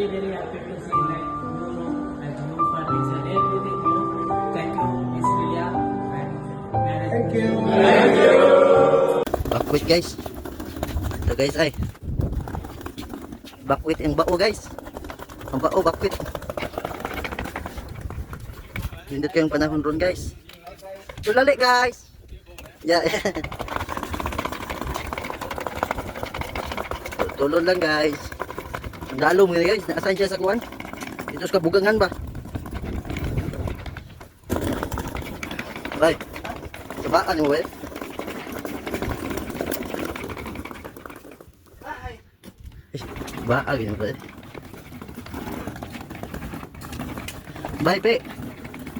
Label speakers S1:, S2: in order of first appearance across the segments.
S1: Very happy to see like like for this and everything Thank you, Miss Lilia and
S2: Thank you.
S3: Bakwit guys. Ito guys ay. Bakwit ang bao guys. Ang bao bakwit. Hindot kayong panahon ron guys. Tulali guys. Yeah. Tulon lang guys. Lalo mo guys, naasan siya sa kuwan? Dito sa kabugangan ba? Bay. Sabaan mo eh. Baag yun ba eh. Bay pe.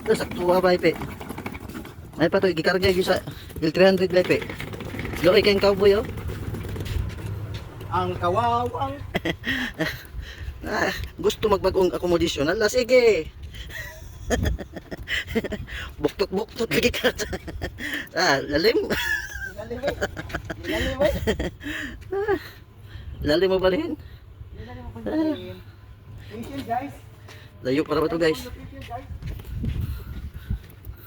S3: Ito saktuwa bay pe. Ay pa to, gikarga yun sa 300 bay pe. Loki kayong cowboy oh.
S2: Ang kawawang.
S3: Gusto magbagong akomodisyon. Ala, sige. Buktot-buktot lagi ka. Lalim. Lalim mo balhin.
S2: Thank you guys.
S3: Layo para ba to guys?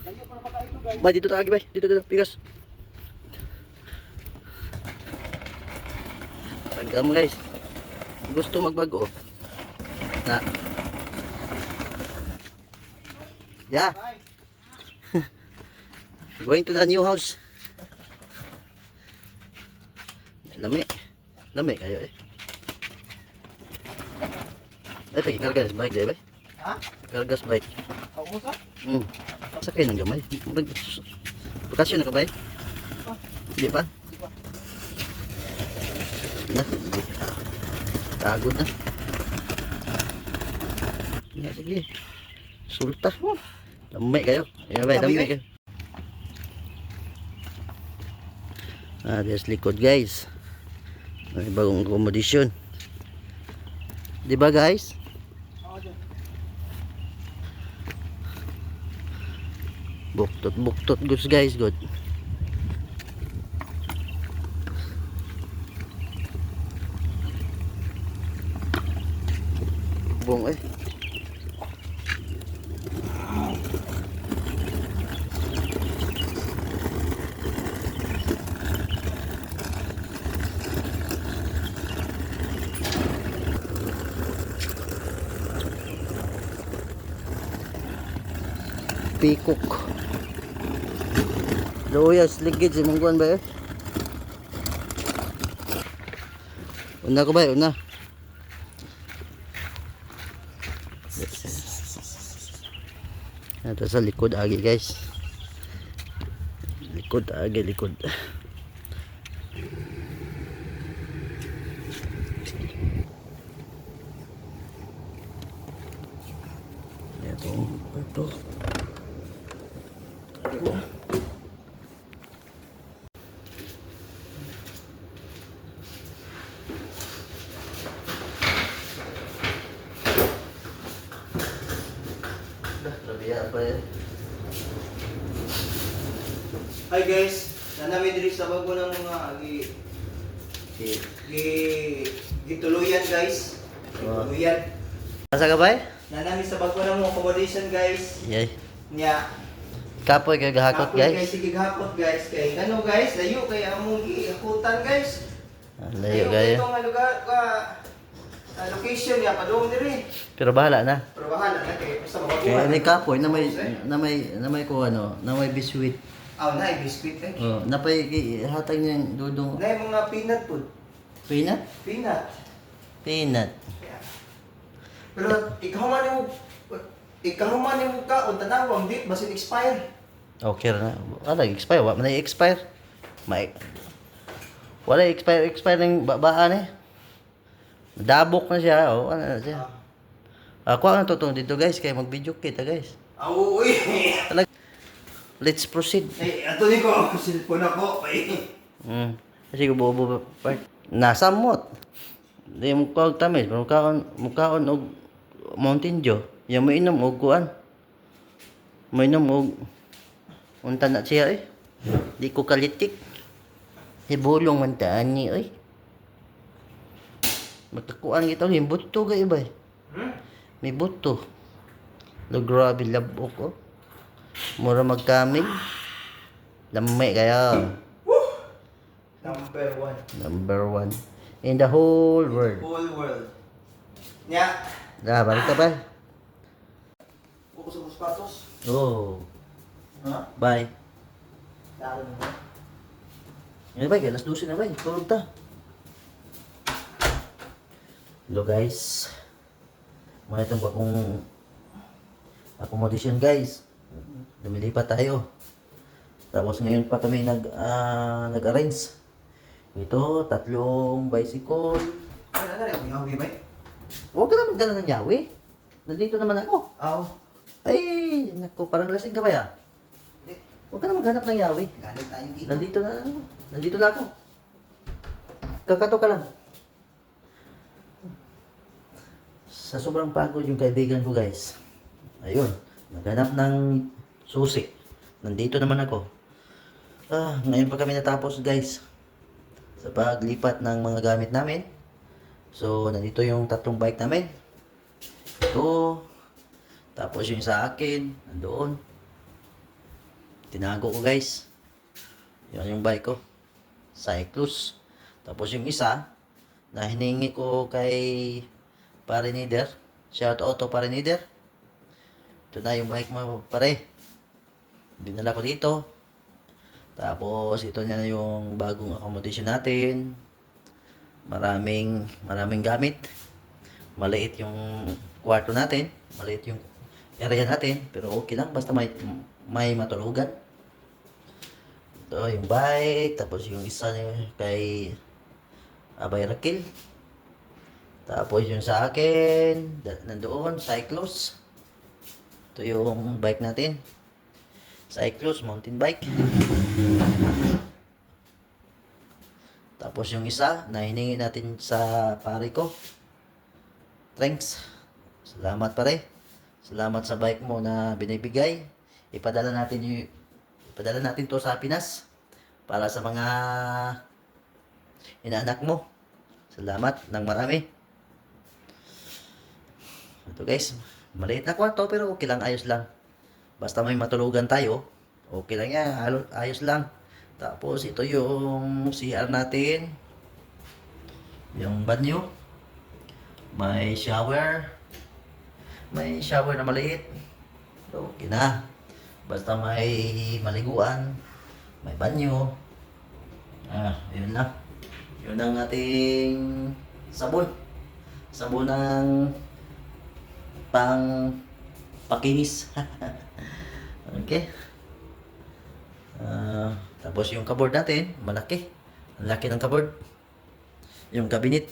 S2: Layo para pa tayo guys.
S3: Bay, dito tayo bay. Dito, pigas. Pagkam guys. Gusto magbago. Na. Yeah. Going to the new house. Lami kayo eh. Ay, pag-ikargas bike deh, bay.
S2: Ha?
S3: Kargas bike.
S2: Ako sa?
S3: Sakay ng gamay. Bakasyon na ka bay? Hindi pa? Na. Tagod na. Ya, sige. Sulta. Dami kayo. Ayan bay, dami kayo. There's likod guys. May bagong accommodation. Di ba guys? Buktot guys good. Bong eh. Pikok. Loyas ligid si mangkuan ba eh? Una ko ba? Una. Ito sa likod agi guys. Likod agi likod. Ito.
S2: Hi guys, nanami diri sa bago ng mga gituluyan guys. Gituluyan.
S3: Asa ka ba?
S2: Nanami sa bago ng mga accommodation guys.
S3: Yay.
S2: Nya.
S3: Kapoy kay gahakot guys.
S2: Sige gahakot guys kay ano guys, layo kay among gihakutan guys.
S3: Layo kayo.
S2: Ito nga lugar location ya padung diri.
S3: Pero bahala na.
S2: Pero bahala na kay basta
S3: Kaya
S2: mabaguhan.
S3: ni kapoy na may ko ano, na may biskuit.
S2: Na biscuit eh.
S3: Oh, napay hatag niya dudong
S2: Na mga peanut food.
S3: peanut.
S2: Peanut.
S3: Peanut.
S2: Yeah. Pero ikaw man mo ka o tanaw ang date basin expire.
S3: Okay na. Wala expire, wala man expire. May wala expire ng babaan eh. Dabok na siya, oh, ano na siya. Ako ang tutong dito guys, kaya mag-video kita guys.
S2: Uy!
S3: Let's proceed.
S2: Eh, ato ni ko. Cellphone ako.
S3: Kasi ko bobo part. Nasamot. Di mo kawag tamis. Mukaon og Mountain Dew. Yung mainom og kuan. Mainom og unta na siya eh. Di ko kalitik. Ibulong man taan ni eh. Matakuan kita yung buto kay ba. May buto. Lo grabe labok ko. Mura magkaming. Lamay kaya.
S2: Number 1.
S3: Number 1 in the whole world.
S2: Whole world. Nya.
S3: Balik ka ba?
S2: Buko sa mga sapatos.
S3: Oh.
S2: Ha?
S3: Bye.
S2: Lalo mo.
S3: Yan ba? Alas 12 na ba? Tulog ta. Hello guys. Mga itong bagong accommodation guys. Lumilipat tayo. Tapos ngayon pa kami nag-arrange. Ito, 3 bicycle.
S2: Ano na rin? Ang yawi ba?
S3: Huwag ka naman dala ng yawi. Nandito naman ako.
S2: Oo.
S3: Ay, naku, parang lasing ka ba ya? Huwag ka na maghanap ng yawi.
S2: Galit tayo dito.
S3: Nandito na ako. Kakato ka lang. Sa sobrang pagod yung kaibigan ko guys. Ayun, naghanap ng susi. Nandito naman ako. Ngayon pa kami natapos guys. Sa paglipat ng mga gamit namin. So, nandito yung 3 bike namin. Ito. Tapos yung sa akin, nandoon. Tinago ko guys. Yan yung bike ko. Cyclus. Tapos yung isa, na hiningi ko kay Pare Nider. Shout out to Pare Nider. Ito na yung bike mo pare. Dinala ko dito. Tapos ito na yung bagong accommodation natin. Maraming gamit. Maliit yung kwarto natin. Maliit yung area natin. Pero okay lang. Basta may matulugan. Ito yung bike. Tapos yung isa kay Abay Rakil. Tapos yung sa akin. Nandoon. Cyclos. Ito yung bike natin. Cyclos. Mountain bike. Tapos yung isa na hiningi natin sa pare ko. Thanks. Salamat pare. Salamat sa bike mo na binibigay. Ipadala natin to sa Pinas para sa mga inaanak mo. Salamat ng marami. Ito guys, maliit na kwarto pero okay lang, ayos lang. Basta may matulugan tayo, okay lang yan, ayos lang. Tapos ito yung CR natin. Yung banyo. May shower. May shower na maliit. Okay na. Basta may maliguan. May banyo. Yun lang. Yun ang ating sabon. Sabon ng pakinis. Okay. Tapos yung cupboard natin, malaki. Ang laki ng cupboard. Yung cabinet.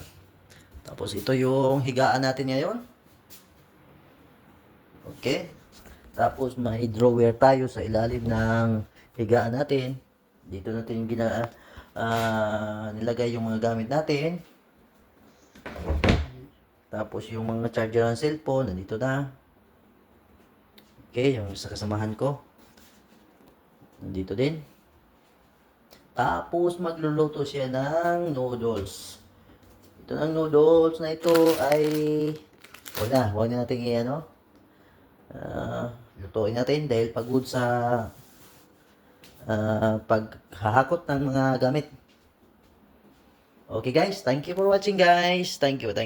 S3: Tapos ito yung higaan natin ngayon. Okay. Tapos may drawer tayo sa ilalim ng higaan natin. Dito natin yung nilagay yung mga gamit natin. Tapos yung mga charger ng cellphone, nandito na. Okay, yung sa kasamahan ko. Nandito din. Tapos magluluto siya ng noodles. Ito ng noodles na ito ay huwag na natin i-ano. Lutuin natin dahil pagod sa paghahakot ng mga gamit. Okay guys, thank you for watching guys. Thank you.